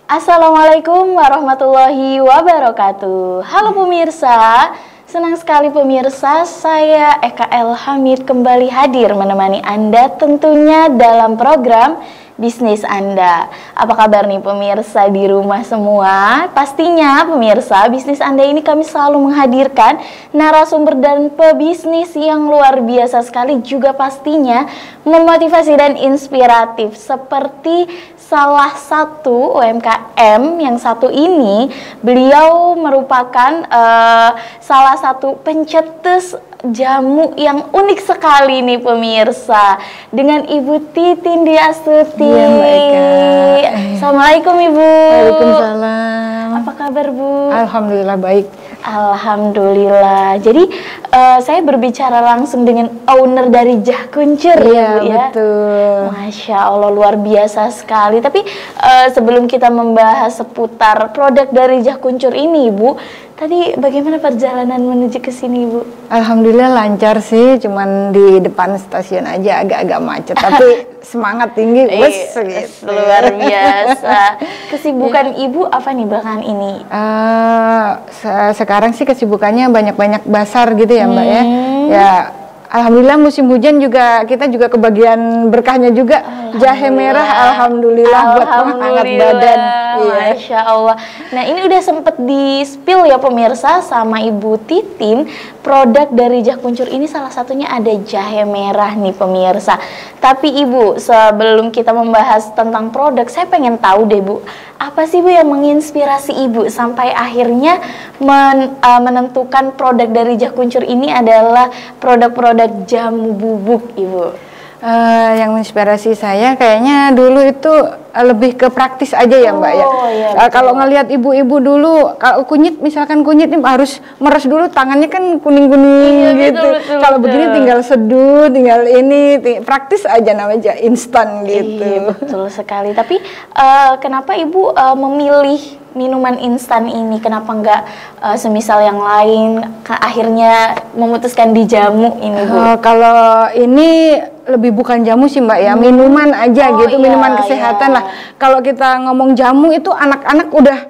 Assalamualaikum warahmatullahi wabarakatuh. Halo pemirsa, senang sekali pemirsa, saya EKL Hamid kembali hadir menemani Anda tentunya dalam program Bisnis Anda. Apa kabar nih pemirsa di rumah semua? Pastinya pemirsa, bisnis Anda ini kami selalu menghadirkan narasumber dan pebisnis yang luar biasa sekali, juga pastinya memotivasi dan inspiratif, seperti salah satu UMKM yang satu ini. Beliau merupakan salah satu pencetus jamu yang unik sekali nih pemirsa, dengan Ibu Titin Dwi Astuti. Iya, Mbak Eka. Assalamualaikum Ibu. Waalaikumsalam. Apa kabar Bu? Alhamdulillah baik. Alhamdulillah. Jadi saya berbicara langsung dengan owner dari Jah Kuncur. Iya, Bu, ya? betul. Masya Allah, luar biasa sekali. Tapi sebelum kita membahas seputar produk dari Jah Kuncur ini, Ibu, tadi bagaimana perjalanan menuju ke sini, Bu? Alhamdulillah lancar sih, cuman di depan stasiun aja agak-agak macet, tapi semangat tinggi, bos. Gitu. Luar biasa. Kesibukan Ibu apa nih belakangan ini? Sekarang sih kesibukannya banyak-banyak basar gitu ya, Mbak ya. Ya, alhamdulillah musim hujan juga kita juga kebagian berkahnya juga. Jahe merah, alhamdulillah buat penghangat badan. Masya Allah. Nah, ini udah sempet di-spill ya pemirsa sama Ibu Titin. Produk dari Jah Kuncur ini salah satunya ada jahe merah nih pemirsa. Tapi Ibu, sebelum kita membahas tentang produk, saya pengen tahu deh Bu, apa sih Bu yang menginspirasi Ibu sampai akhirnya menentukan produk dari Jah Kuncur ini adalah produk-produk jamu bubuk, Ibu? Yang menginspirasi saya kayaknya dulu itu lebih ke praktis aja ya Mbak ya. Iya, kalau ngelihat ibu-ibu dulu, kalau kunyit misalkan kunyit ini harus meres dulu, tangannya kan kuning-kuning gitu. Kalau begini tinggal seduh, tinggal ini praktis aja namanya, instan gitu. Iya, betul sekali. Tapi kenapa Ibu memilih minuman instan ini? Kenapa enggak semisal yang lain? Akhirnya memutuskan di jamu ini, Bu. Kalau ini lebih bukan jamu sih Mbak ya, minuman aja gitu, minuman kesehatan lah. Kalau kita ngomong jamu itu anak-anak udah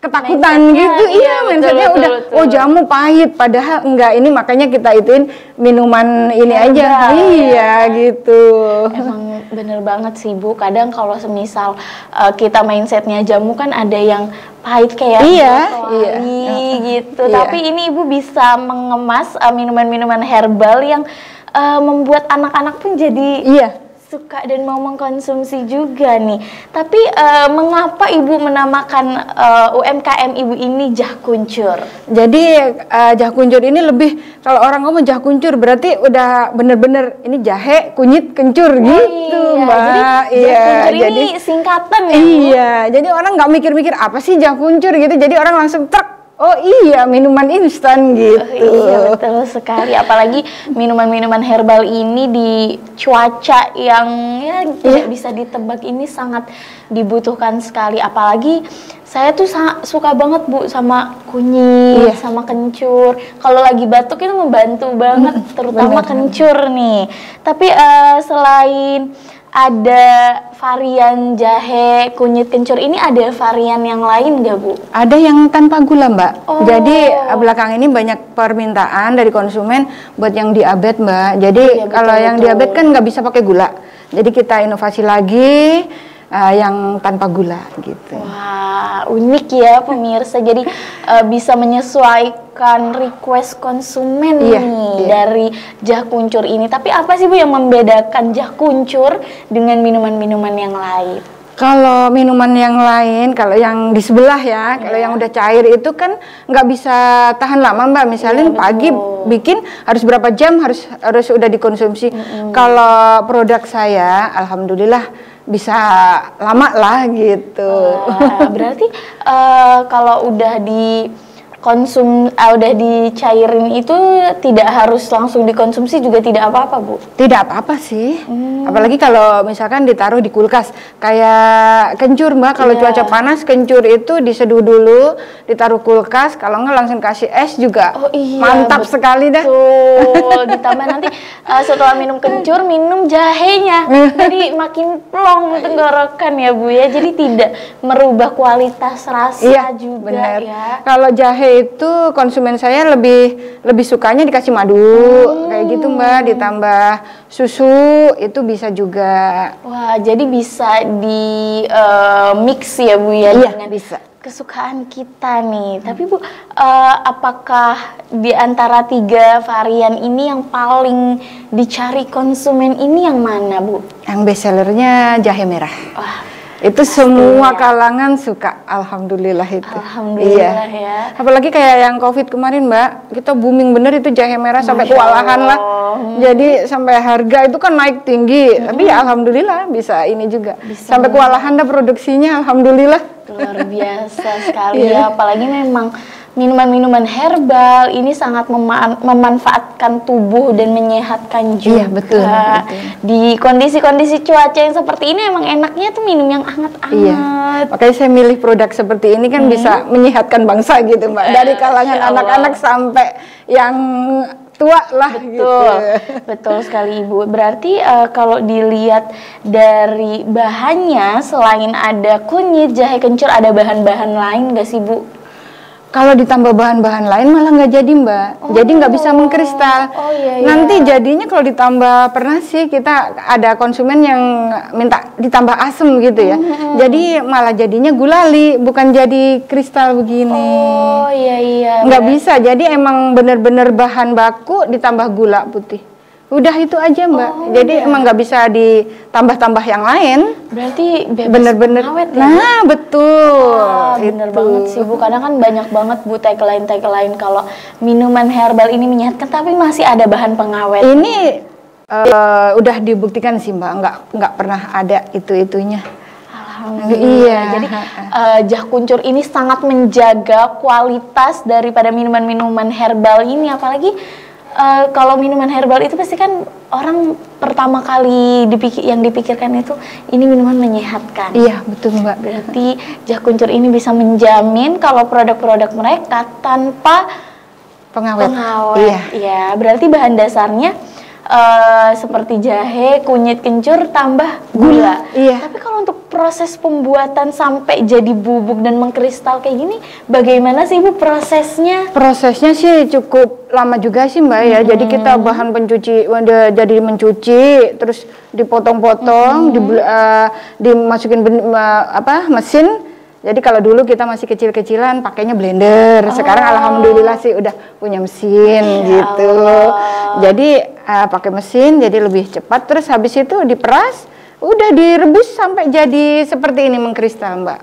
ketakutan gitu, mindsetnya udah oh jamu pahit, padahal enggak, ini makanya kita ituin minuman ini aja, gitu. Emang bener banget sih Bu, kadang kalau semisal kita mindsetnya jamu kan ada yang pahit kayak gitu, tapi ini Ibu bisa mengemas minuman-minuman herbal yang membuat anak-anak pun jadi suka dan mau mengkonsumsi juga nih. Tapi mengapa Ibu menamakan UMKM Ibu ini Jah Kuncur? Jadi Jah Kuncur ini lebih, kalau orang ngomong Jah Kuncur berarti udah bener-bener ini jahe, kunyit, kencur gitu Mbak. Jadi Jah Kuncur ini singkatan ya? Iya, jadi orang nggak mikir-mikir apa sih Jah Kuncur gitu, jadi orang langsung truk. Oh iya, minuman instan gitu. Iya, betul sekali. Apalagi minuman-minuman herbal ini di cuaca yang tidak bisa ditebak ini sangat dibutuhkan sekali. Apalagi saya tuh suka banget Bu sama kunyit, sama kencur. Kalau lagi batuk itu membantu banget, terutama kencur nih. Tapi selain ada varian jahe, kunyit, kencur ini, ada varian yang lain nggak Bu? Ada yang tanpa gula Mbak. Jadi belakang ini banyak permintaan dari konsumen buat yang diabetes Mbak. Jadi kalau yang diabetes kan nggak bisa pakai gula. Jadi kita inovasi lagi yang tanpa gula gitu. Wah, unik ya pemirsa. Jadi bisa menyesuaikan request konsumen dari Jah Kuncur ini. Tapi apa sih Bu yang membedakan Jah Kuncur dengan minuman-minuman yang lain? Kalau minuman yang lain, kalau yang di sebelah ya, kalau yang udah cair itu kan nggak bisa tahan lama Mbak. Misalnya pagi bikin harus berapa jam harus udah dikonsumsi. Kalau produk saya, alhamdulillah bisa lama lah gitu. Berarti kalau udah di udah dicairin itu tidak harus langsung dikonsumsi juga tidak apa-apa, Bu? Tidak apa-apa sih. Apalagi kalau misalkan ditaruh di kulkas. Kayak kencur, Mbak. Kalau cuaca panas, kencur itu diseduh dulu, ditaruh kulkas. Kalau nggak langsung kasih es juga. Mantap sekali dah. Betul. Ditambah nanti setelah minum kencur, minum jahenya. Jadi makin plong tenggorokan ya, Bu ya. Jadi tidak merubah kualitas rasa juga bener. ya. Kalau jahe itu konsumen saya lebih sukanya dikasih madu kayak gitu, Mbak, ditambah susu itu bisa juga. Wah, jadi bisa di mix ya, Bu ya, Iya, dengan bisa. kesukaan kita nih. Tapi Bu, apakah di antara 3 varian ini yang paling dicari konsumen ini yang mana, Bu? Yang best sellernya jahe merah. Wah, itu semua kalangan suka, alhamdulillah itu. Alhamdulillah ya. Apalagi kayak yang COVID kemarin, Mbak, kita booming bener itu jahe merah sampai kewalahan lah. Jadi sampai harga itu kan naik tinggi, tapi ya alhamdulillah bisa ini juga. Sampai kewalahan dah produksinya, alhamdulillah. Luar biasa sekali ya, apalagi memang minuman-minuman herbal ini sangat memanfaatkan tubuh dan menyehatkan juga. Iya, betul. Di kondisi-kondisi cuaca yang seperti ini emang enaknya tuh minum yang hangat-hangat. Iya. Makanya saya milih produk seperti ini kan bisa menyehatkan bangsa gitu, Mbak. Dari kalangan anak-anak sampai yang tua lah. Betul, gitu. Betul sekali Ibu. Berarti kalau dilihat dari bahannya, selain ada kunyit, jahe kencur, ada bahan-bahan lain nggak sih Bu? Kalau ditambah bahan-bahan lain malah nggak jadi, Mbak. Jadi nggak bisa mengkristal. Nanti jadinya kalau ditambah, pernah sih kita ada konsumen yang minta ditambah asam gitu ya. Jadi malah jadinya gulali, bukan jadi kristal begini. Oh iya. Nggak bisa. Jadi emang bener-bener bahan baku ditambah gula putih. Udah itu aja, Mbak. Jadi emang nggak bisa ditambah-tambah yang lain. Berarti bebas bener-bener pengawet ya? Nah, betul. Bener banget sih Bu. Kadang kan banyak banget Bu tagline kalau minuman herbal ini menyehatkan, tapi masih ada bahan pengawet. Ini udah dibuktikan sih, Mbak. Nggak pernah ada itu-itunya. Alhamdulillah. Iya. Jadi Jah Kuncur ini sangat menjaga kualitas daripada minuman-minuman herbal ini, apalagi kalau minuman herbal itu pasti kan orang pertama kali yang dipikirkan itu ini minuman menyehatkan. Iya, betul Mbak. Berarti Jah Kuncur ini bisa menjamin kalau produk-produk mereka tanpa pengawet. Iya, berarti bahan dasarnya seperti jahe, kunyit kencur, tambah gula. Iya. Tapi kalau untuk proses pembuatan sampai jadi bubuk dan mengkristal kayak gini, bagaimana sih Bu prosesnya? Prosesnya sih cukup lama juga sih, Mbak ya. Jadi kita bahan pencuci, jadi mencuci, terus dipotong-potong, dimasukin mesin. Jadi kalau dulu kita masih kecil-kecilan pakainya blender. Sekarang alhamdulillah sih udah punya mesin gitu. Jadi pakai mesin jadi lebih cepat. Terus habis itu diperas, udah direbus sampai jadi seperti ini mengkristal, Mbak.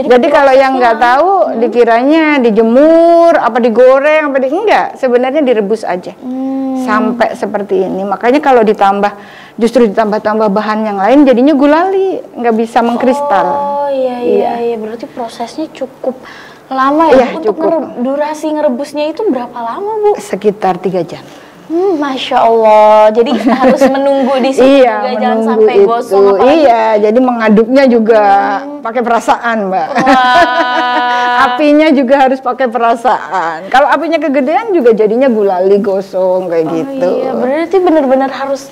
Jadi kalau yang nggak tahu dikiranya dijemur, apa digoreng, enggak. Sebenarnya direbus aja sampai seperti ini. Makanya kalau justru ditambah bahan yang lain jadinya gulali, nggak bisa mengkristal. Iya. Berarti prosesnya cukup lama ya. Untuk durasi ngerebusnya itu berapa lama Bu? Sekitar 3 jam. Masya Allah. Jadi harus menunggu di situ juga, jangan sampai gosong. Iya, jadi mengaduknya juga pakai perasaan, Mbak. Apinya juga harus pakai perasaan. Kalau apinya kegedean juga jadinya gulali, gosong kayak gitu. Iya, berarti benar-benar harus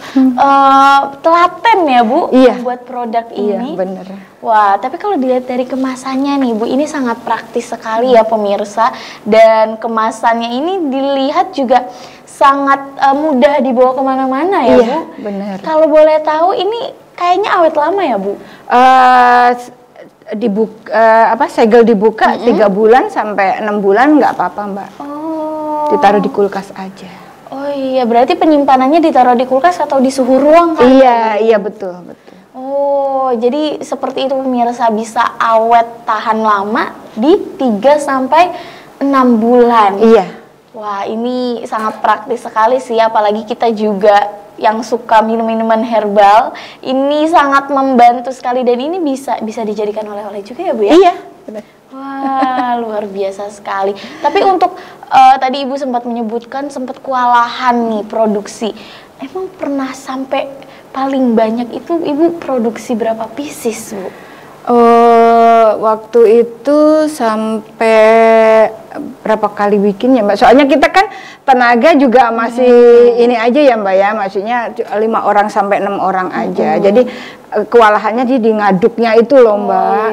telaten ya Bu, buat produk ini. Iya, bener. Wah, tapi kalau dilihat dari kemasannya nih Bu, ini sangat praktis sekali ya pemirsa. Dan kemasannya ini dilihat juga sangat mudah dibawa kemana-mana ya Bu. Bener. Kalau boleh tahu ini kayaknya awet lama ya Bu? Segel dibuka 3 bulan sampai 6 bulan nggak apa-apa, Mbak. Ditaruh di kulkas aja. Oh iya, berarti penyimpanannya ditaruh di kulkas atau di suhu ruang kan? Iya betul. Oh, jadi seperti itu pemirsa, bisa awet tahan lama di 3 sampai 6 bulan. Iya. Wah, ini sangat praktis sekali sih, apalagi kita juga yang suka minum-minuman herbal. Ini sangat membantu sekali dan ini bisa dijadikan oleh-oleh juga ya Bu ya? Iya, Wah, luar biasa sekali. Tapi untuk tadi Ibu sempat menyebutkan sempat kewalahan nih produksi. Emang pernah sampai paling banyak itu Ibu produksi berapa pieces, Bu? Waktu itu sampai berapa kali bikinnya, Mbak? Soalnya kita kan tenaga juga masih ini aja ya, Mbak ya. Maksudnya 5 orang sampai 6 orang aja. Jadi kewalahannya di ngaduknya itu loh, Mbak.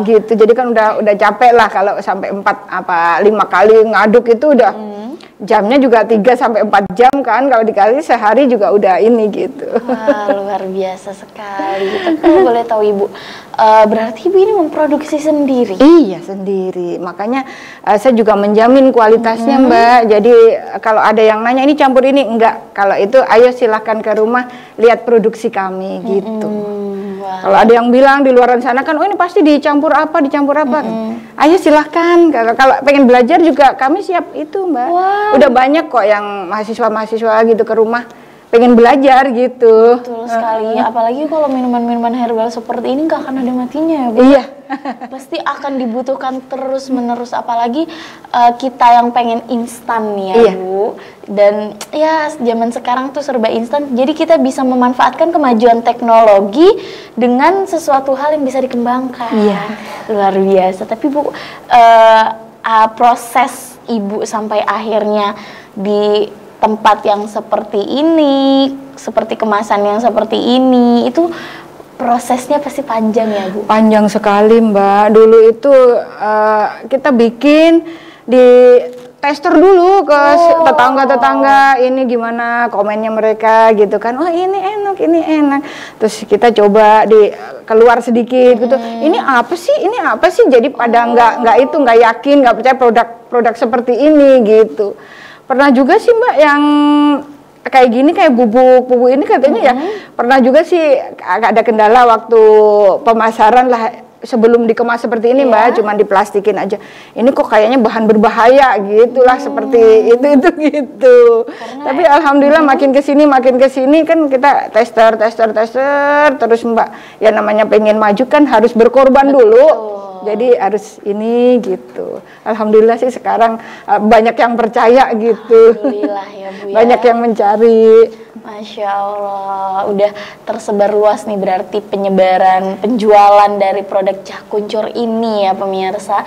Gitu. Jadi kan udah capek lah kalau sampai 5 kali ngaduk itu udah jamnya juga 3 sampai 4 jam kan, kalau dikali sehari juga udah ini gitu. Wah, luar biasa sekali. Tapi kalau boleh tahu Ibu, berarti Ibu ini memproduksi sendiri? Iya, sendiri. Makanya saya juga menjamin kualitasnya, Mbak. Jadi kalau ada yang nanya ini campur ini, enggak. Kalau itu ayo silahkan ke rumah lihat produksi kami gitu. Wow. Kalau ada yang bilang di luaran sana kan, oh ini pasti dicampur apa. Ayo silahkan. Kalau pengen belajar juga kami siap itu, Mbak. Wow. Udah banyak kok yang mahasiswa gitu ke rumah pengen belajar gitu. Betul sekali. Apalagi kalau minuman-minuman herbal seperti ini nggak akan ada matinya ya, Bu. Iya. Pasti akan dibutuhkan terus menerus. Apalagi kita yang pengen instan nih ya, Bu. Dan ya zaman sekarang tuh serba instan. Jadi kita bisa memanfaatkan kemajuan teknologi dengan sesuatu hal yang bisa dikembangkan. Iya. Luar biasa. Tapi Bu, proses Ibu sampai akhirnya di tempat yang seperti ini, seperti kemasan yang seperti ini, itu prosesnya pasti panjang ya, Bu? Panjang sekali, Mbak. Dulu itu kita bikin di tester dulu ke tetangga-tetangga, ini gimana komennya mereka gitu kan. Oh ini enak. Terus kita coba keluar sedikit gitu. Ini apa sih? Jadi pada nggak yakin, nggak percaya produk seperti ini gitu. Pernah juga sih, Mbak, yang kayak gini, kayak bubuk ini katanya ya. Pernah juga sih ada kendala waktu pemasaran lah. Sebelum dikemas seperti ini, Mbak, cuman diplastikin aja. Ini kok kayaknya bahan berbahaya gitulah, seperti itu gitu. Tapi alhamdulillah makin kesini kan kita tester terus, Mbak. Ya namanya pengen maju kan harus berkorban dulu. Jadi harus ini gitu. Alhamdulillah sih sekarang banyak yang percaya gitu. Alhamdulillah ya, Bu ya. Banyak yang mencari. Masya Allah, udah tersebar luas nih berarti penjualan dari produk Jah Kuncur ini ya pemirsa.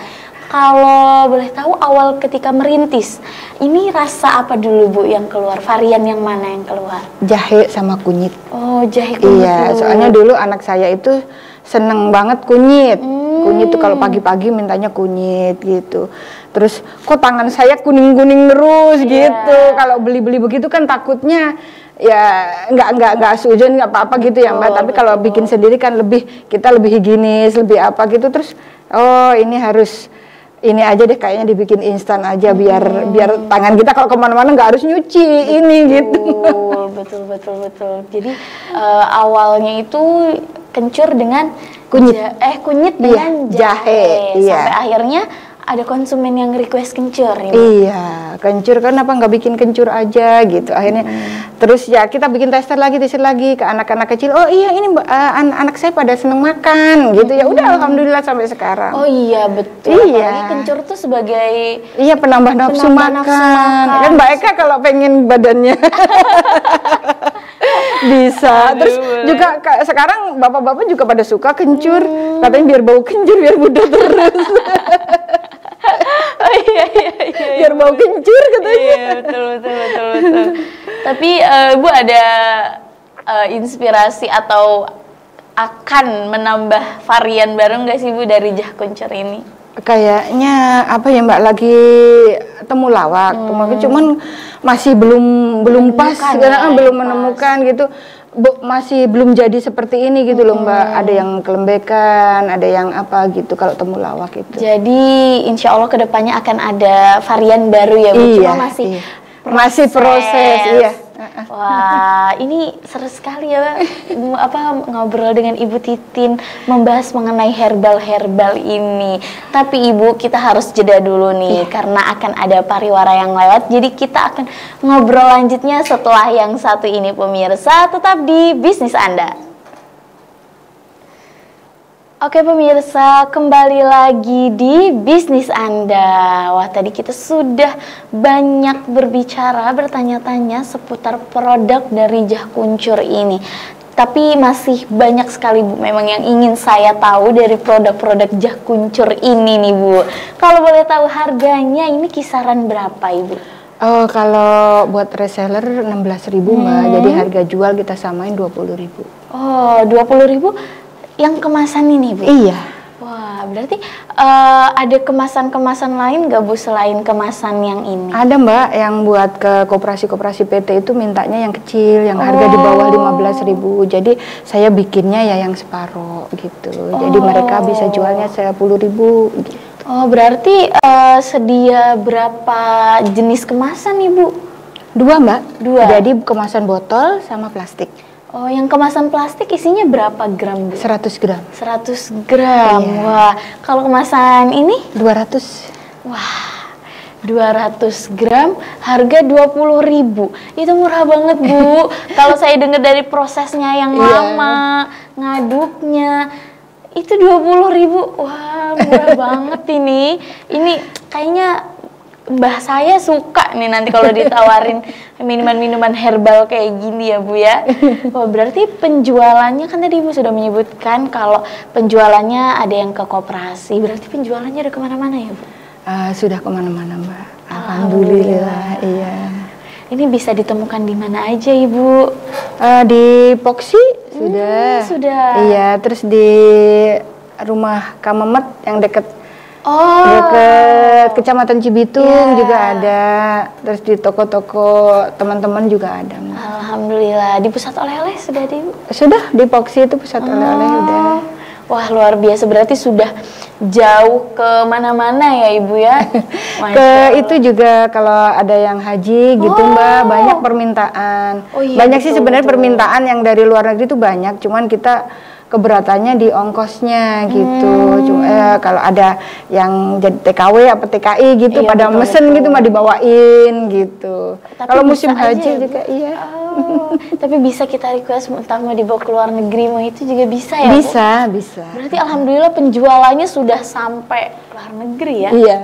Kalau boleh tahu awal ketika merintis, ini rasa apa dulu, Bu, yang keluar? Varian yang mana yang keluar? Jahe sama kunyit. Oh, jahe kunyit. Iya, soalnya dulu anak saya itu seneng banget kunyit. Kunyit tuh kalau pagi-pagi mintanya kunyit gitu. Terus kok tangan saya kuning-kuning terus gitu. Kalau beli-beli begitu kan takutnya ya nggak seujun nggak apa-apa gitu ya, Mbak. Tapi kalau bikin sendiri kan kita lebih higienis, lebih apa gitu. Terus ini harus ini aja deh, kayaknya dibikin instan aja biar tangan kita kalau kemana-mana nggak harus nyuci ini gitu. Betul. Jadi awalnya itu kencur dengan kunyit dengan jahe. Sampai akhirnya ada konsumen yang request kencur ini. Iya, kencur, kenapa nggak bikin kencur aja gitu. Akhirnya terus ya kita bikin tester lagi ke anak-anak kecil. Oh iya, ini anak saya pada seneng makan gitu. Ya udah, alhamdulillah sampai sekarang. Oh iya, betul. Iya. Apalagi kencur tuh sebagai penambah nafsu makan. Kan Mbak Eka kalau pengen badannya bisa. Terus juga sekarang bapak-bapak juga pada suka kencur. Katanya biar bau kencur, biar muda terus. Iya. Biar bau kencur katanya. Iya, betul. Tapi Bu ada inspirasi atau akan menambah varian baru nggak sih, Bu, dari Jah Kuncur ini? Kayaknya apa ya, Mbak, lagi temulawak. Cuman masih belum pas, belum menemukan gitu. Masih belum jadi seperti ini gitu loh, Mbak. Ada yang kelembekan, ada yang apa gitu kalau temulawak itu. Jadi insya Allah kedepannya akan ada varian baru ya, Bu. Cuma masih proses. Iya. Wah, ini seru sekali ya, ngobrol dengan Ibu Titin, membahas mengenai herbal ini. Tapi Ibu, kita harus jeda dulu nih, karena akan ada pariwara yang lewat. Jadi kita akan ngobrol lanjutnya setelah yang satu ini, pemirsa. Tetap di Bisnis Anda. Oke pemirsa, kembali lagi di bisnis Anda. Wah, tadi kita sudah banyak berbicara, bertanya-tanya seputar produk dari Jah Kuncur ini. Tapi masih banyak sekali Bu memang yang ingin saya tahu dari produk-produk Jah Kuncur ini nih Bu. Kalau boleh tahu harganya ini kisaran berapa Ibu? Oh, kalau buat reseller 16.000 Mbak, jadi harga jual kita samain 20.000. Oh, 20.000 yang kemasan ini Bu? Iya. Wah, berarti ada kemasan-kemasan lain nggak Bu selain kemasan yang ini? Ada Mbak, yang buat ke koperasi-koperasi PT itu mintanya yang kecil, yang harga di bawah 15.000. Jadi saya bikinnya ya yang separuh gitu. Jadi mereka bisa jualnya 10.000 gitu. Oh, berarti sedia berapa jenis kemasan Ibu? 2 Mbak. 2. Jadi kemasan botol sama plastik. Oh, yang kemasan plastik isinya berapa gram Bu? 100 gram. 100 gram. Iya. Wah, kalau kemasan ini? 200. Wah, 200 gram harga 20.000. Itu murah banget Bu. Kalau saya dengar dari prosesnya yang lama, ngaduknya itu 20.000. Wah, murah banget ini. Ini kayaknya Mbah saya suka nih nanti kalau ditawarin minuman-minuman herbal kayak gini ya Bu ya. Oh, berarti penjualannya kan tadi Ibu sudah menyebutkan kalau penjualannya ada yang ke koperasi. Berarti penjualannya udah kemana-mana ya Bu? Sudah kemana-mana Mbak. Alhamdulillah. Iya. Ini bisa ditemukan di mana aja Ibu? Di Poksi sudah. Sudah. Iya, terus di rumah Kamemet yang deket Kecamatan Cibitung juga ada. Terus di toko-toko teman-teman juga ada. Alhamdulillah. Di pusat oleh-oleh sudah di? Sudah, di Poksi itu pusat oleh-oleh udah. Wah, luar biasa, berarti sudah jauh ke mana-mana ya Ibu ya? Ke itu juga kalau ada yang haji gitu Mbak, banyak permintaan. Banyak sih sebenarnya permintaan yang dari luar negeri itu banyak, cuman kita keberatannya di ongkosnya gitu. Cuma kalau ada yang jadi TKW apa TKI gitu pada mesen gitu mah dibawain gitu. Kalau musim haji juga iya. Tapi bisa kita request entah mau dibawa ke luar negeri mau itu juga bisa ya? Bisa. Berarti alhamdulillah penjualannya sudah sampai luar negeri ya? Iya.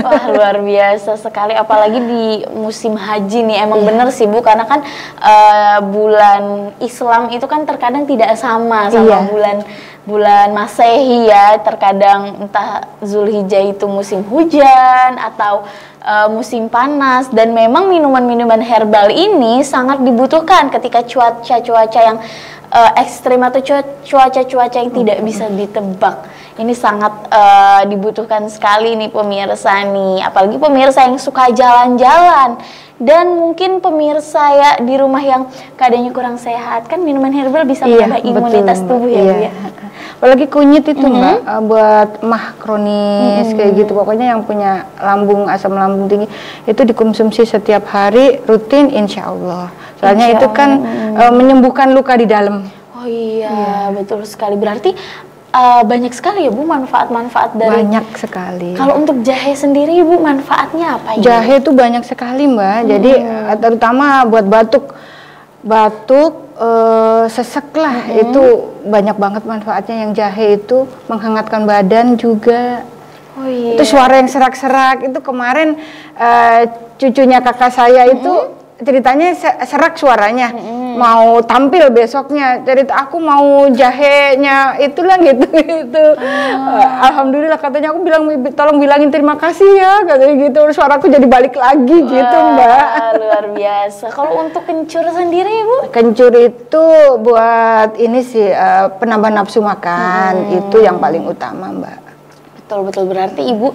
Wah, luar biasa sekali, apalagi di musim haji nih. Emang bener sih Bu, karena kan bulan Islam itu kan terkadang tidak sama bulan Masehi ya. Terkadang entah Zulhijjah itu musim hujan atau musim panas, dan memang minuman-minuman herbal ini sangat dibutuhkan ketika cuaca yang ekstrim atau cuaca yang tidak bisa ditebak. Ini sangat dibutuhkan sekali nih pemirsa nih, apalagi pemirsa yang suka jalan-jalan. Dan mungkin pemirsa ya di rumah yang keadaannya kurang sehat, kan minuman herbal bisa menambah imunitas tubuh ya Bu ya. Apalagi kunyit itu Mbak, buat mah kronis kayak gitu. Pokoknya yang punya asam lambung tinggi itu dikonsumsi setiap hari rutin insya Allah. Soalnya itu kan menyembuhkan luka di dalam. Oh iya, betul sekali. Berarti banyak sekali ya Bu manfaat-manfaat dari. Banyak sekali. Kalau untuk jahe sendiri Bu manfaatnya apa ya? Jahe itu banyak sekali Mbak. Jadi terutama buat batuk, sesek lah, itu banyak banget manfaatnya. Yang jahe itu menghangatkan badan juga. Oh iya. Itu suara yang serak-serak itu kemarin cucunya kakak saya itu ceritanya serak suaranya, mau tampil besoknya, cerita aku mau jahenya itulah gitu. Alhamdulillah katanya, aku bilang tolong bilangin terima kasih ya katanya gitu, suaraku jadi balik lagi gitu Mbak. Luar biasa. Kalau untuk kencur sendiri Bu? Kencur itu buat ini sih penambah nafsu makan, itu yang paling utama Mbak. Betul, berarti Ibu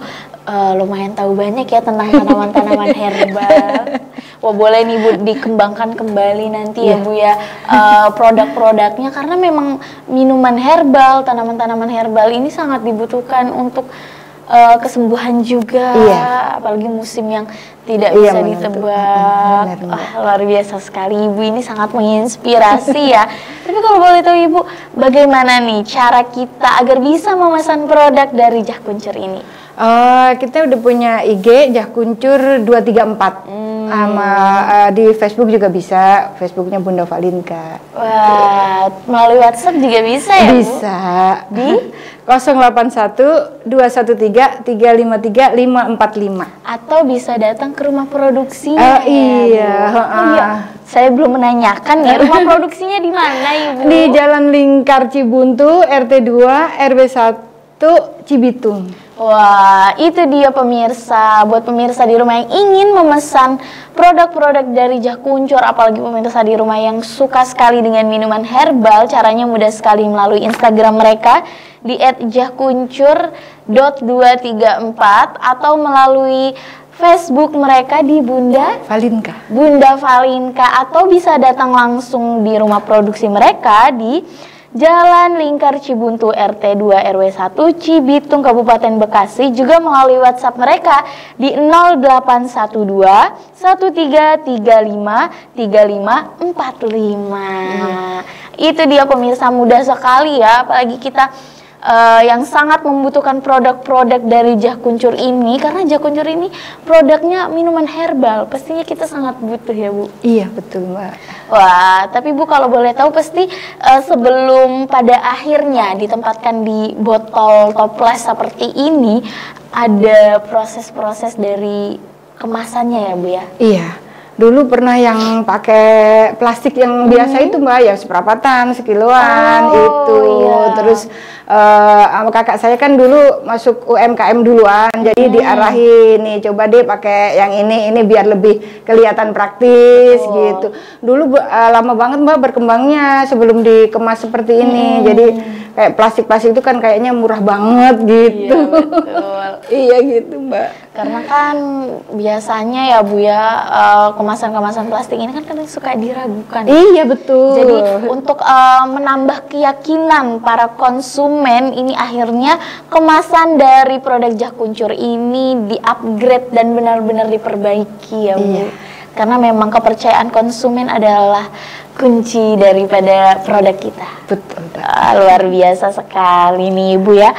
lumayan tahu banyak ya tentang tanaman-tanaman herbal. Wah, boleh nih Bu dikembangkan kembali nanti ya Bu ya produk-produknya, karena memang minuman herbal, tanaman-tanaman herbal ini sangat dibutuhkan untuk kesembuhan juga, apalagi musim yang tidak bisa ditebak. Luar biasa sekali Ibu, ini sangat menginspirasi ya. Tapi kalau boleh tahu Ibu, bagaimana nih cara kita agar bisa memesan produk dari Jah Kuncur ini? Kita udah punya IG Jah Kuncur 234. Sama di Facebook juga bisa, Facebooknya Bunda Valinka. Wah, melalui WhatsApp juga bisa ya, Bisa. Bu? Di 081 213 353 545. Atau bisa datang ke rumah produksinya. Iya. Oh, iya. Saya belum menanyakan ya, rumah produksinya di mana, Ibu? Di Jalan Lingkar Cibuntu, RT 2, RW 1, Cibitung. Wah, itu dia pemirsa. Buat pemirsa di rumah yang ingin memesan produk-produk dari Jah Kuncur, apalagi pemirsa di rumah yang suka sekali dengan minuman herbal, caranya mudah sekali melalui Instagram mereka di @jahkuncur.234 atau melalui Facebook mereka di Bunda Valinka, atau bisa datang langsung di rumah produksi mereka di Jalan Lingkar Cibuntu RT 2 RW 1 Cibitung Kabupaten Bekasi, juga melalui WhatsApp mereka di 0812 1335 3545. Itu dia pemirsa, mudah sekali ya, apalagi kita yang sangat membutuhkan produk-produk dari Jah Kuncur ini, karena Jah Kuncur ini produknya minuman herbal, pastinya kita sangat butuh ya, Bu. Iya, betul, Mbak. Wah, tapi Bu kalau boleh tahu pasti sebelum pada akhirnya ditempatkan di botol toples seperti ini, ada proses-proses dari kemasannya ya, Bu ya? Iya. Dulu pernah yang pakai plastik yang biasa itu, Mbak, yang seperapatan, sekiloan itu. Iya. Terus kakak saya kan dulu masuk UMKM duluan, jadi diarahin nih, coba deh pakai yang ini biar lebih kelihatan praktis gitu. Dulu lama banget, Mbak, berkembangnya sebelum dikemas seperti ini. Jadi kayak plastik-plastik itu kan kayaknya murah banget gitu. Iya, betul. Iya gitu, Mbak. Karena kan biasanya ya, Bu ya, kemasan-kemasan plastik ini kan kadang suka diragukan. Iya, betul. Jadi untuk menambah keyakinan para konsumen, ini akhirnya kemasan dari produk Jah Kuncur ini di-upgrade dan benar-benar diperbaiki ya, Bu. Iya. Karena memang kepercayaan konsumen adalah kunci daripada produk kita. Betul. Luar biasa sekali nih, Ibu ya.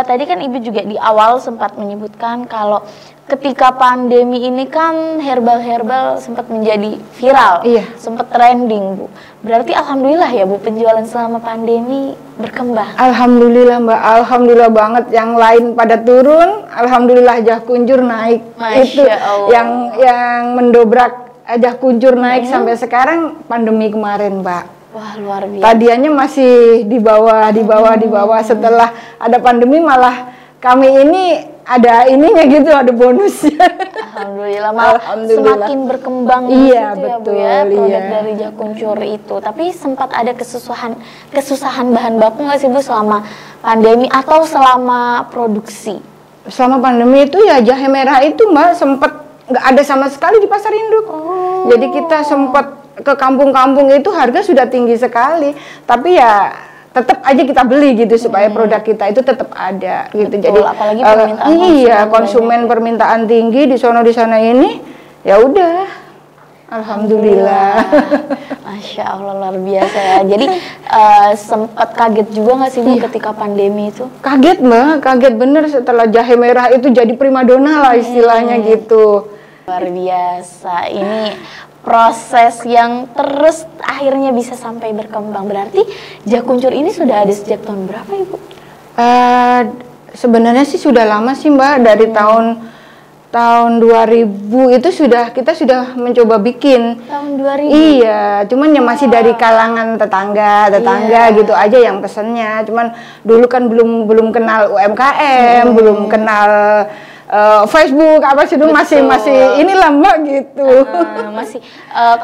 Tadi kan Ibu juga di awal sempat menyebutkan kalau ketika pandemi ini kan herbal-herbal sempat menjadi viral, sempat trending, Bu. Berarti alhamdulillah ya, Bu, penjualan selama pandemi berkembang. Alhamdulillah, Mbak, alhamdulillah banget. Yang lain pada turun, alhamdulillah Jah Kuncur naik. Masya itu Allah. yang mendobrak Jah Kuncur naik sampai sekarang pandemi kemarin, Mbak. Wah, luar biasa. Tadiannya masih di bawah. Setelah ada pandemi malah kami ini ada ininya gitu, ada bonusnya. Alhamdulillah, malah semakin berkembang iya, gitu betul, ya, Bu ya, produk dari Jah Kuncur itu. Tapi sempat ada kesusahan bahan baku nggak sih, Bu, selama pandemi atau selama produksi? Selama pandemi itu ya jahe merah itu, Mbak, sempat nggak ada sama sekali di pasar induk. Jadi kita sempat ke kampung-kampung itu harga sudah tinggi sekali, tapi ya tetap aja kita beli gitu supaya produk kita itu tetap ada gitu. Betul, jadi apalagi permintaan konsumen permintaan tinggi di sana ini, ya udah, alhamdulillah. Masya Allah, luar biasa ya. Jadi sempat kaget juga nggak sih, Bu, ketika pandemi itu? Kaget, Mbak, kaget bener setelah jahe merah itu jadi primadona lah istilahnya gitu. Luar biasa. Ini proses yang terus akhirnya bisa sampai berkembang. Berarti Jah Kuncur ini sudah ada sejak tahun berapa, Ibu? Sebenarnya sih sudah lama sih, Mbak, dari tahun 2000 itu kita sudah mencoba bikin. Tahun 2000? Iya, cuman ya masih dari kalangan tetangga gitu aja yang pesennya. Cuman dulu kan belum kenal UMKM, belum kenal Facebook apa sih, dulu masih inilah, Mbak, gitu. Masih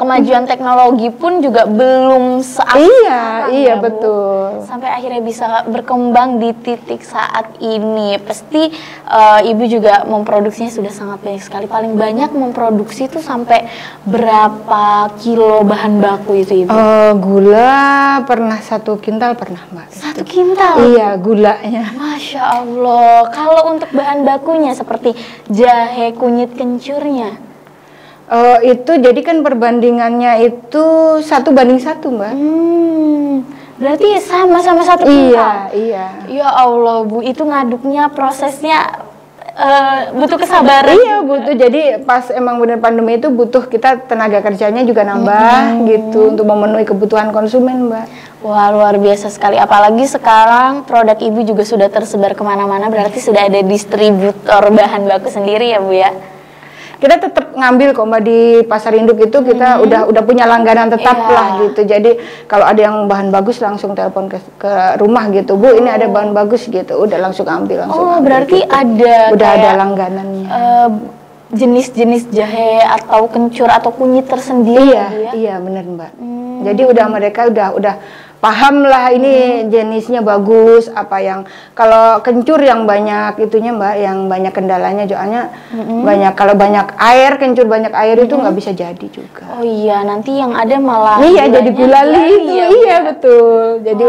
kemajuan teknologi pun juga belum iya ya, betul. Sampai akhirnya bisa berkembang di titik saat ini. Pasti Ibu juga memproduksinya sudah sangat banyak sekali. Paling banyak memproduksi itu sampai berapa kilo bahan baku itu, Ibu? Gula pernah 1 kintal pernah, Mbak. 1 kintal? Iya, gulanya. Masya Allah. Kalau untuk bahan bakunya seperti jahe kunyit kencurnya, itu jadi kan perbandingannya itu 1:1, Mbak. Berarti sama-sama 1 kintal. Iya. Ya Allah, Bu, itu ngaduknya prosesnya butuh kesabaran. Iya butuh. Jadi pas emang bener pandemi itu butuh kita tenaga kerjanya juga nambah gitu untuk memenuhi kebutuhan konsumen, Mbak. Wah, luar biasa sekali. Apalagi sekarang produk Ibu juga sudah tersebar kemana-mana, berarti sudah ada distributor bahan baku sendiri ya Bu ya? Kita tetap ngambil kok Mbak di pasar induk itu kita udah punya langganan tetap lah gitu. Jadi kalau ada yang bahan bagus langsung telepon ke rumah gitu, Bu ini ada bahan bagus gitu, udah langsung ambil langsung. Berarti gitu. Udah ada langganannya. Jenis-jenis jahe atau kencur atau kunyit tersendiri. Iya, ya? Iya benar Mbak. Jadi mereka udah paham lah ini jenisnya bagus, apa yang kalau kencur yang banyak itunya Mbak, yang banyak kendalanya soalnya banyak, kalau banyak air, kencur banyak air itu nggak bisa jadi juga. Oh iya, nanti yang ada malah jadi gulali itu. Iya betul. Jadi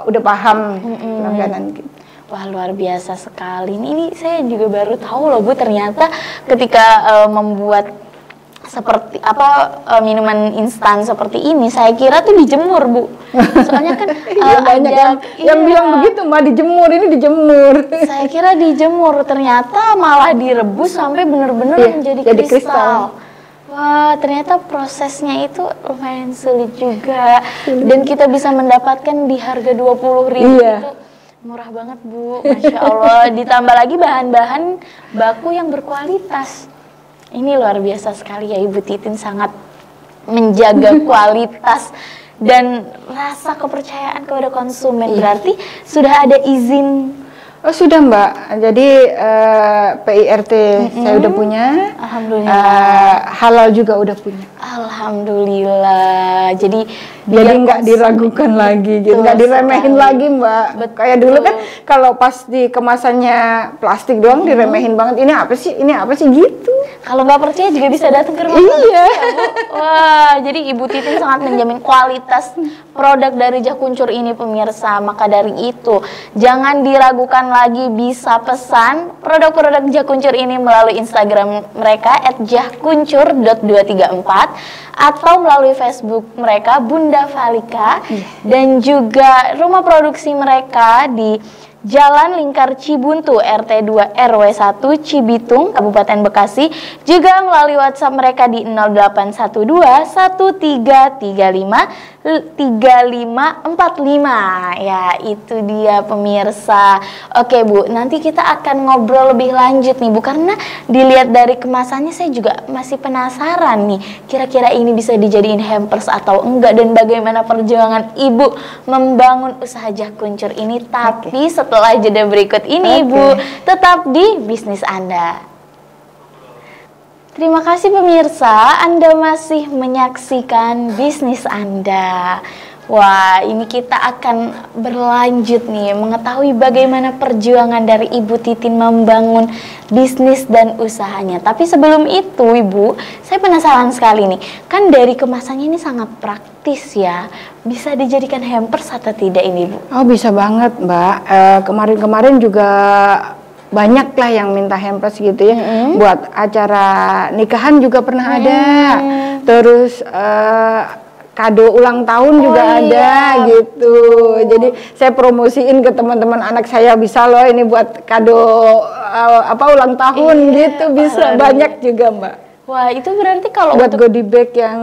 udah paham langganan gitu. Wah luar biasa sekali. Ini saya juga baru tahu loh Bu, ternyata ketika membuat seperti minuman instan seperti ini, saya kira tuh dijemur Bu. Soalnya kan banyak yang bilang begitu Mbak, dijemur, ini dijemur. Saya kira dijemur, ternyata malah direbus sampai benar-benar menjadi kristal. Wah, ternyata prosesnya itu lumayan sulit juga. Dan kita bisa mendapatkan di harga 20.000 itu murah banget Bu, Masya Allah. Ditambah lagi bahan-bahan baku yang berkualitas. Ini luar biasa sekali ya, Ibu Titin sangat menjaga kualitas dan rasa kepercayaan kepada konsumen. Berarti sudah ada izin? Oh sudah Mbak, jadi PIRT saya udah punya. Alhamdulillah. Halal juga udah punya. Alhamdulillah. Jadi nggak diragukan lagi, gitu, nggak diremehin lagi Mbak. Kayak dulu kan kalau pas di kemasannya plastik doang diremehin banget. Ini apa sih gitu. Kalau nggak percaya juga bisa datang ke rumah. Iya. Wah, jadi Ibu Titin sangat menjamin kualitas produk dari Jah Kuncur ini pemirsa. Maka dari itu jangan diragukan lagi, bisa pesan produk-produk Jah Kuncur ini melalui Instagram mereka @jahkuncur.234 atau melalui Facebook mereka Bunda Valika dan juga rumah produksi mereka di Jalan Lingkar Cibuntu RT 2 RW 1 Cibitung Kabupaten Bekasi, juga melalui WhatsApp mereka di 0812 1335 3545. Ya, itu dia pemirsa. Oke Bu, nanti kita akan ngobrol lebih lanjut nih Bu, karena dilihat dari kemasannya saya juga masih penasaran nih, kira-kira ini bisa dijadiin hampers atau enggak, dan bagaimana perjuangan Ibu membangun usaha Jah Kuncur ini. Tapi setelah jeda berikut ini Ibu, tetap di bisnis Anda. Terima kasih pemirsa, Anda masih menyaksikan bisnis Anda. Wah, ini kita akan berlanjut nih, mengetahui bagaimana perjuangan dari Ibu Titin membangun bisnis dan usahanya. Tapi sebelum itu Ibu, saya penasaran sekali nih, kan dari kemasannya ini sangat praktis ya, bisa dijadikan hampers atau tidak ini Bu? Oh bisa banget Mbak, kemarin-kemarin juga banyak lah yang minta hampers gitu ya, buat acara nikahan juga pernah ada, terus kado ulang tahun juga ada gitu. Jadi saya promosiin ke teman-teman anak saya, bisa loh ini buat kado ulang tahun gitu, bisa banyak juga Mbak. Wah, itu berarti kalau buat goodie bag yang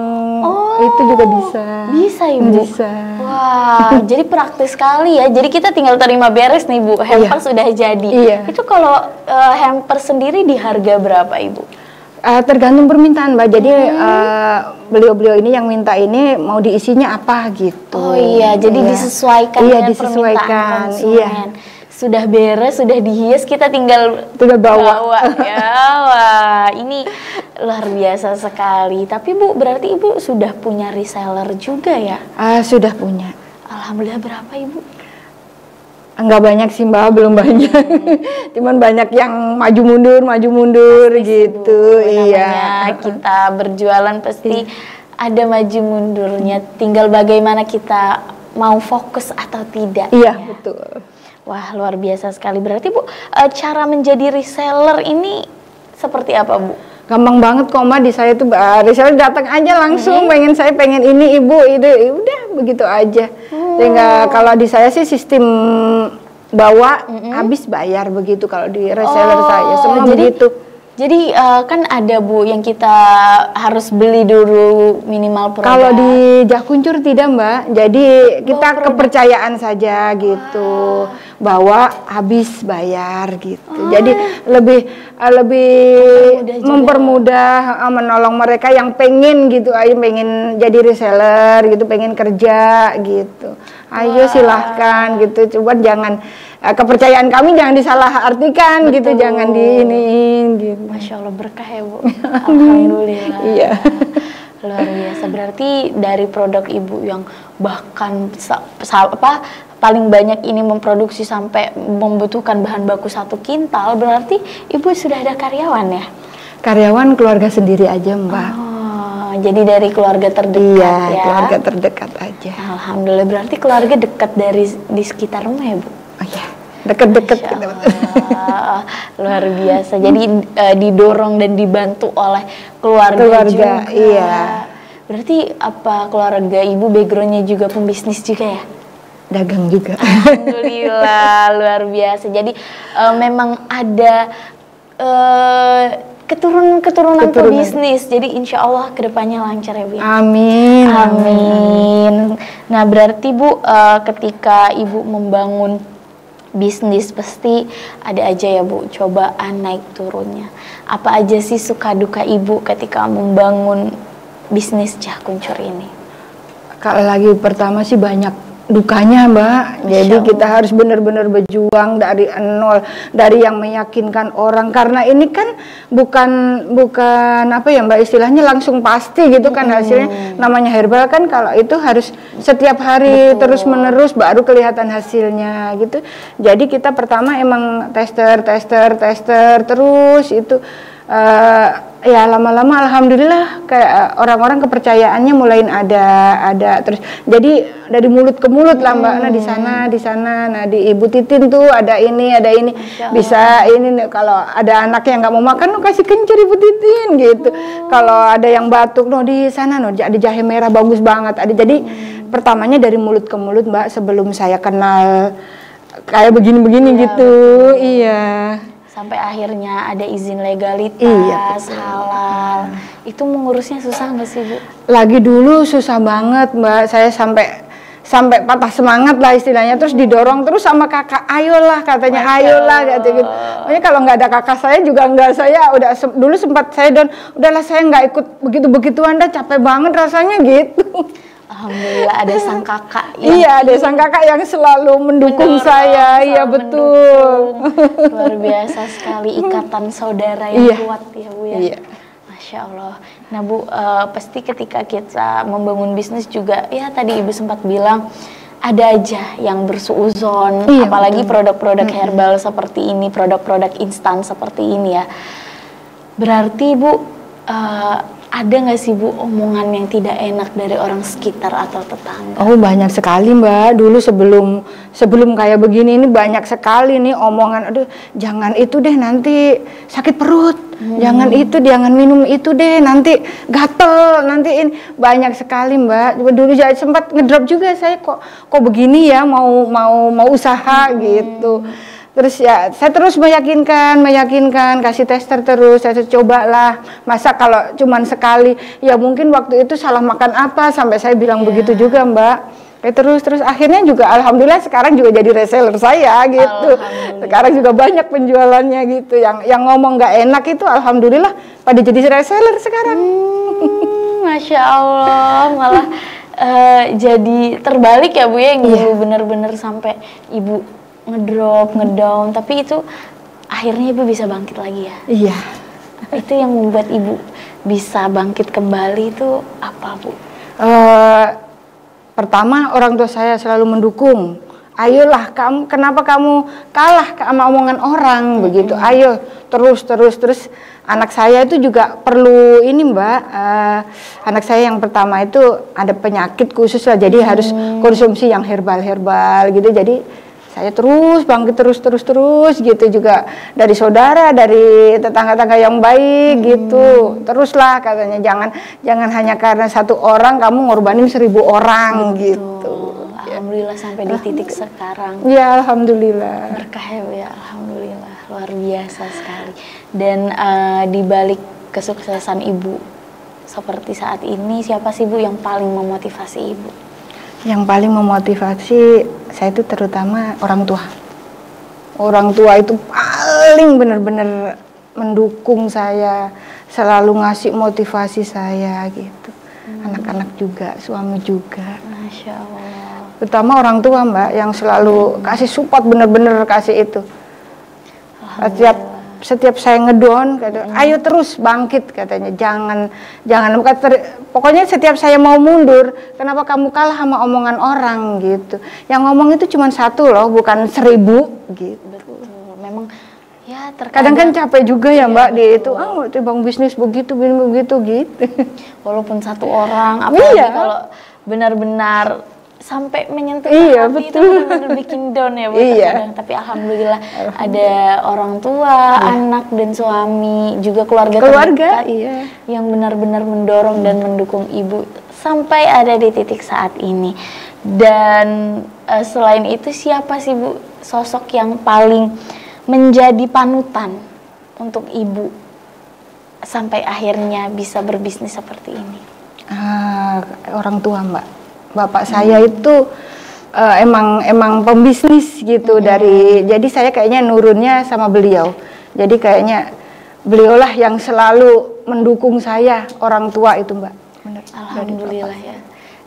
itu juga bisa. Bisa Ibu? Bisa. Wah, jadi praktis sekali ya. Jadi kita tinggal terima beres nih Bu, hampers sudah jadi. Itu kalau hampers sendiri di harga berapa Ibu? Tergantung permintaan Mbak. Jadi beliau-beliau ini yang minta ini mau diisinya apa gitu. Oh iya, jadi disesuaikan dengan permintaan konsumen. Sudah beres, sudah dihias, kita tinggal bawa. Ya, wah, ini luar biasa sekali. Tapi Bu, berarti Ibu sudah punya reseller juga ya? Sudah punya. Alhamdulillah, berapa Ibu? Enggak banyak sih Mbak, belum banyak. Cuman banyak yang maju mundur gitu. Iya. Kita berjualan pasti ada maju mundurnya. Tinggal bagaimana kita mau fokus atau tidak. Iya, betul. Wah, luar biasa sekali. Berarti Bu, cara menjadi reseller ini seperti apa Bu? Gampang banget kok Mbak, di saya tuh reseller datang aja langsung, pengen ini Ibu, itu udah begitu aja. Sehingga kalau di saya sih sistem bawa habis bayar begitu kalau di reseller saya semua begitu. Jadi kan ada Bu yang kita harus beli dulu minimal produk. Kalau di Jakuncur tidak Mbak, jadi kita kepercayaan saja gitu, bawa habis bayar gitu. Jadi lebih mempermudah, menolong mereka yang pengen gitu, ayo pengen jadi reseller gitu, pengen kerja gitu. Ayo silahkan gitu, coba jangan kepercayaan kami jangan disalahartikan gitu, jangan diiniin gitu. Masya Allah, berkah ya Bu. Alhamdulillah. Iya. Luar biasa. Berarti dari produk Ibu yang bahkan paling banyak ini memproduksi sampai membutuhkan bahan baku 1 kintal, berarti Ibu sudah ada karyawan ya? Karyawan keluarga sendiri aja Mbak. Jadi dari keluarga terdekat ya? Keluarga terdekat aja. Alhamdulillah, berarti keluarga dekat di sekitar rumah ya Bu? Oh iya, dekat-dekat. Luar biasa. Jadi didorong dan dibantu oleh keluarga juga. Iya. Berarti apa keluarga Ibu backgroundnya juga pembisnis juga ya? Dagang juga. Alhamdulillah, luar biasa. Jadi memang ada keturunan pebisnis. Jadi insya Allah kedepannya lancar ya Bu. Amin. Amin. Nah berarti Bu, ketika Ibu membangun bisnis pasti ada aja ya Bu cobaan naik turunnya. Apa aja sih suka duka Ibu ketika membangun bisnis Jakuncur ini? Kalau lagi pertama sih banyak dukanya Mbak. Jadi kita harus benar-benar berjuang dari nol, dari yang meyakinkan orang, karena ini kan bukan apa ya Mbak, istilahnya langsung pasti gitu kan hasilnya. Namanya herbal kan kalau itu harus setiap hari terus menerus baru kelihatan hasilnya gitu. Jadi kita pertama emang tester terus itu ya lama-lama alhamdulillah kayak orang-orang kepercayaannya mulai ada terus, jadi dari mulut ke mulut lah Mbak. Nah di sana nah di Ibu Titin tuh ada ini bisa ini nih, kalau ada anak yang nggak mau makan kasih kencur Ibu Titin gitu. Kalau ada yang batuk di sana ada jahe merah bagus banget ada. Jadi pertamanya dari mulut ke mulut Mbak, sebelum saya kenal kayak begini-begini gitu. Betul. Iya. Sampai akhirnya ada izin legalitas, halal. Itu mengurusnya susah nggak sih Bu? Lagi dulu susah banget Mbak, saya sampai patah semangat lah istilahnya, terus didorong terus sama kakak, ayolah katanya, ayolah gitu. Makanya kalau nggak ada kakak saya juga saya udah dulu sempat saya udahlah saya nggak ikut begitu-begituan dah, capek banget rasanya gitu. Alhamdulillah ada sang kakak. Iya, ada sang kakak yang selalu mendukung saya. Iya betul. Luar biasa sekali ikatan saudara yang kuat ya Bu ya. Iya. Masya Allah. Nah Bu, pasti ketika kita membangun bisnis juga, ya tadi Ibu sempat bilang ada aja yang bersuuzon, apalagi produk-produk herbal seperti ini, produk-produk instan seperti ini ya. Berarti Bu, ada nggak sih Bu omongan yang tidak enak dari orang sekitar atau tetangga? Oh banyak sekali Mbak. Dulu sebelum kayak begini ini banyak sekali nih omongan. Aduh jangan itu deh nanti sakit perut. Jangan minum itu deh nanti gatel. Nanti ini banyak sekali Mbak. Dulu saya sempat ngedrop juga, saya kok begini ya mau usaha gitu. Terus ya saya terus meyakinkan, kasih tester terus, saya cobalah. Masa kalau cuman sekali, ya mungkin waktu itu salah makan apa sampai saya bilang begitu juga Mbak. Terus akhirnya juga alhamdulillah sekarang juga jadi reseller saya gitu. Sekarang juga banyak penjualannya gitu. Yang ngomong nggak enak itu alhamdulillah pada jadi reseller sekarang. Masya Allah, malah jadi terbalik ya Bu ya, yang dulu bener-bener sampai Ibu ngedrop, ngedown, tapi itu akhirnya Ibu bisa bangkit lagi ya? Iya. Itu yang membuat Ibu bisa bangkit kembali itu apa Bu? Pertama orang tua saya selalu mendukung. Ayolah kamu, kenapa kamu kalah sama omongan orang begitu? Ayo terus. Anak saya itu juga perlu ini Mbak. Anak saya yang pertama itu ada penyakit khusus lah, jadi harus konsumsi yang herbal gitu. Jadi saya terus bangkit terus gitu, juga dari saudara, dari tetangga-tetangga yang baik gitu. Teruslah katanya, jangan hanya karena satu orang kamu ngorbanin 1000 orang gitu. alhamdulillah sampai di titik sekarang. Ya alhamdulillah. Berkah ya Bu ya, alhamdulillah luar biasa sekali. Dan di balik kesuksesan Ibu seperti saat ini, siapa sih Bu yang paling memotivasi Ibu? Yang paling memotivasi saya itu terutama orang tua. Orang tua itu paling benar-benar mendukung saya, selalu ngasih motivasi saya gitu. Anak-anak juga, suami juga. Masya Allah. Terutama orang tua Mbak yang selalu kasih support, bener-bener kasih itu. Setiap saya ngedown, ayo terus bangkit katanya, jangan pokoknya setiap saya mau mundur, kenapa kamu kalah sama omongan orang gitu. Yang ngomong itu cuma satu loh, bukan 1000 gitu. Betul, memang ya kadang kan capek juga ya Mbak di itu, bang bisnis begitu gitu. Walaupun satu orang, apalagi kalau benar-benar sampai menyentuh hati itu benar-benar bikin down ya Bu. Tapi alhamdulillah ada orang tua, anak dan suami, juga keluarga terdekat yang benar-benar mendorong dan mendukung Ibu sampai ada di titik saat ini. Dan selain itu siapa sih Bu sosok yang paling menjadi panutan untuk Ibu sampai akhirnya bisa berbisnis seperti ini? Orang tua Mbak. Bapak saya itu emang pembisnis gitu jadi saya kayaknya nurunnya sama beliau. Jadi kayaknya beliaulah yang selalu mendukung saya, orang tua itu Mbak. Benar. Alhamdulillah ya.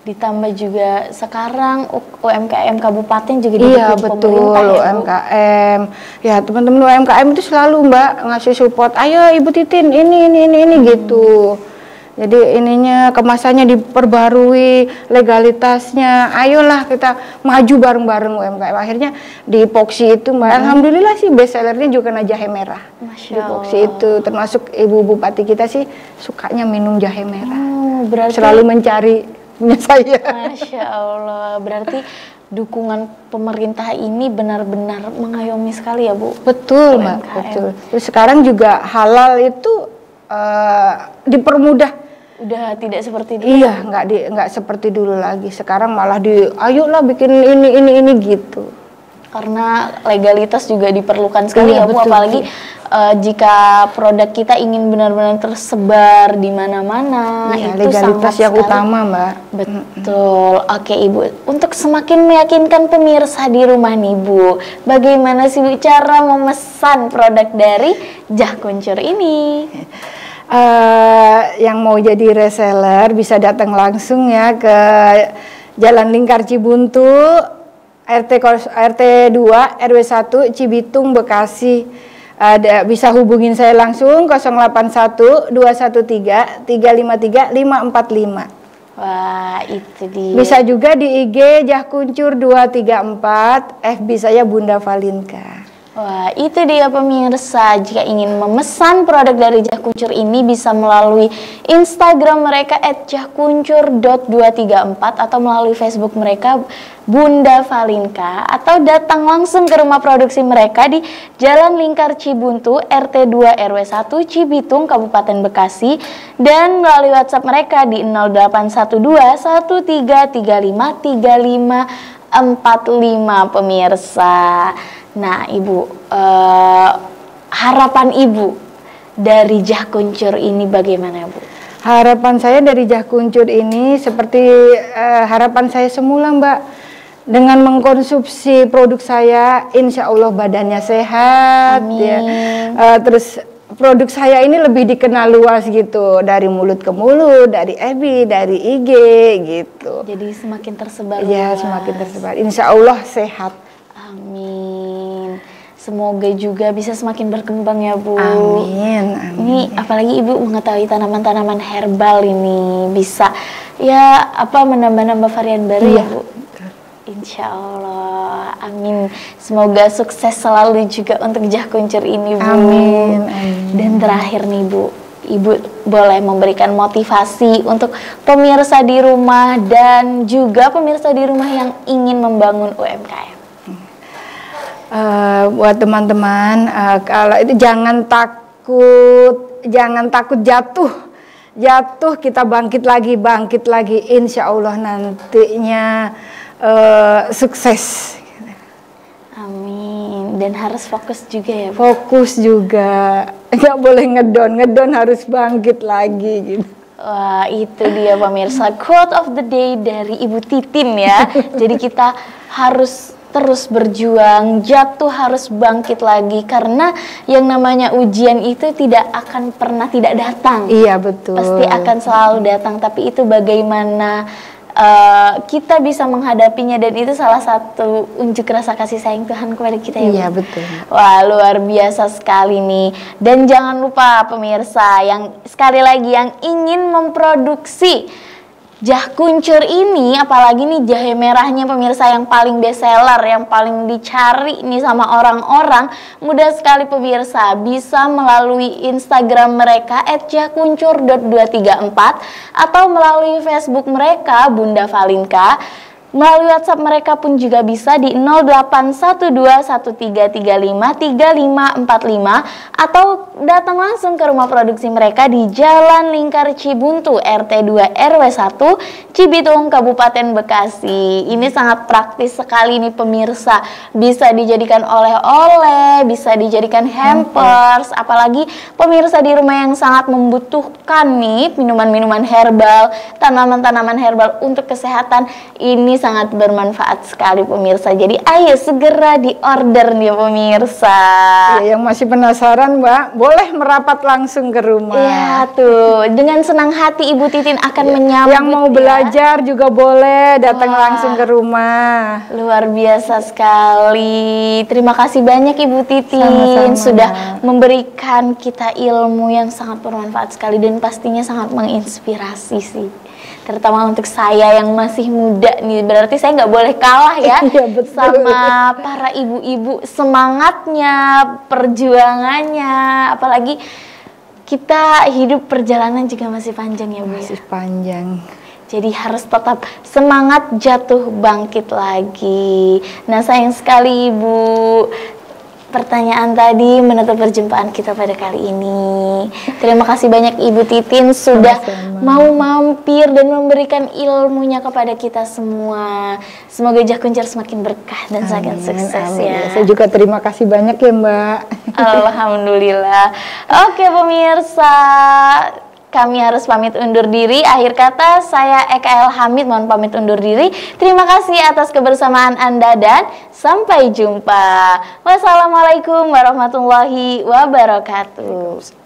Ditambah juga sekarang UMKM kabupaten juga didukung pemerintah ya Bu. UMKM. Ya teman-teman UMKM itu selalu Mbak ngasih support. Ayo Ibu Titin ini gitu. Jadi ininya kemasannya diperbarui, legalitasnya. Ayolah kita maju bareng-bareng UMKM. Akhirnya di Poksi itu Mbak, alhamdulillah sih best sellernya juga jahe merah. Masya di Poksi itu termasuk Ibu Bupati kita sih sukanya minum jahe merah. Berarti selalu mencari punya saya. Masya Allah, berarti dukungan pemerintah ini benar-benar mengayomi sekali ya Bu. Betul Mbak, betul. Terus sekarang juga halal itu dipermudah. Udah tidak seperti dulu. Iya, nggak seperti dulu lagi. Sekarang malah ayolah bikin ini gitu. Karena legalitas juga diperlukan sekali ya Bu, betul, apalagi jika produk kita ingin benar-benar tersebar di mana-mana, itu legalitas yang utama Mbak. Betul. Oke Ibu, untuk semakin meyakinkan pemirsa di rumah nih Bu, bagaimana sih Bu cara memesan produk dari Jah Kuncur ini? Yang mau jadi reseller bisa datang langsung ya ke Jalan Lingkar Cibuntu, RT 2 RW 1 Cibitung Bekasi. Bisa hubungin saya langsung 081 213 353 545. Wah, itu dia. Bisa juga di IG Jah Kuncur 234, FB saya Bunda Valinka. Wah, itu dia pemirsa. Jika ingin memesan produk dari Jah Kuncur ini bisa melalui Instagram mereka @jahkuncur.234 atau melalui Facebook mereka Bunda Valinka, atau datang langsung ke rumah produksi mereka di Jalan Lingkar Cibuntu, RT 2 RW 1 Cibitung, Kabupaten Bekasi, dan melalui WhatsApp mereka di 0812 1335 3545 pemirsa. Nah Ibu, harapan Ibu dari Jah Kuncur ini bagaimana Bu? Harapan saya dari Jah Kuncur ini seperti harapan saya semula Mbak. Dengan mengkonsumsi produk saya, insya Allah badannya sehat. Ya. Terus produk saya ini lebih dikenal luas gitu, dari mulut ke mulut, dari FB, dari IG gitu. Jadi semakin tersebar. Ya, semakin tersebar. Insya Allah sehat. Amin. Semoga juga bisa semakin berkembang ya Bu. Amin. Ini apalagi Ibu mengetahui tanaman-tanaman herbal ini bisa ya menambah-nambah varian baru ya Bu. Insya Allah, amin. Semoga sukses selalu juga untuk Jah Kuncur ini Bu. Amin. Dan terakhir nih Bu, Ibu boleh memberikan motivasi untuk pemirsa di rumah dan juga pemirsa di rumah yang ingin membangun UMKM. Buat teman-teman, kalau itu jangan takut jatuh kita bangkit lagi, insya Allah nantinya sukses. Amin. Dan harus fokus juga ya, Bu? Fokus juga, nggak boleh ngedon harus bangkit lagi gitu. Wah, itu dia pemirsa, quote of the day dari Ibu Titin ya. Jadi kita harus terus berjuang, jatuh harus bangkit lagi, karena yang namanya ujian itu tidak akan pernah tidak datang. Iya, betul. Pasti akan selalu datang, tapi itu bagaimana kita bisa menghadapinya, dan itu salah satu unjuk rasa kasih sayang Tuhan kepada kita ya. Iya, betul. Wah, luar biasa sekali nih. Dan jangan lupa pemirsa, yang sekali lagi yang ingin memproduksi jah kuncur ini, apalagi nih jahe merahnya pemirsa yang paling best seller, yang paling dicari nih sama orang-orang, mudah sekali pemirsa, bisa melalui Instagram mereka @jahkuncur.234 atau melalui Facebook mereka Bunda Valinka. Melalui WhatsApp mereka pun juga bisa di 081213353545 atau datang langsung ke rumah produksi mereka di Jalan Lingkar Cibuntu, RT 2 RW 1, Cibitung, Kabupaten Bekasi. Ini sangat praktis sekali nih pemirsa. Bisa dijadikan oleh-oleh, bisa dijadikan hampers, apalagi pemirsa di rumah yang sangat membutuhkan nih minuman-minuman herbal, tanaman-tanaman herbal untuk kesehatan. Ini sangat bermanfaat sekali pemirsa. Jadi ayo segera di order nih pemirsa. Ya, yang masih penasaran Mbak, boleh merapat langsung ke rumah. Ya tuh, dengan senang hati Ibu Titin akan menyambut. Yang mau belajar juga boleh datang langsung ke rumah. Luar biasa sekali. Terima kasih banyak Ibu Titin. Sama-sama. Sudah memberikan kita ilmu yang sangat bermanfaat sekali, dan pastinya sangat menginspirasi sih. Terutama untuk saya yang masih muda nih, berarti saya nggak boleh kalah ya. Iya, betul. Sama para ibu-ibu, semangatnya, perjuangannya, apalagi kita hidup perjalanan juga masih panjang ya Bu. Masih panjang. Jadi harus tetap semangat, jatuh bangkit lagi. Nah, sayang sekali Ibu, pertanyaan tadi menutup perjumpaan kita pada kali ini. Terima kasih banyak Ibu Titin sudah mau mampir dan memberikan ilmunya kepada kita semua. Semoga Jah Kuncur semakin berkah dan semakin sukses ya. Saya juga terima kasih banyak ya Mbak. Alhamdulillah. Oke pemirsa, kami harus pamit undur diri. Akhir kata, saya Eka El Hamid mohon pamit undur diri. Terima kasih atas kebersamaan Anda dan sampai jumpa. Wassalamualaikum warahmatullahi wabarakatuh.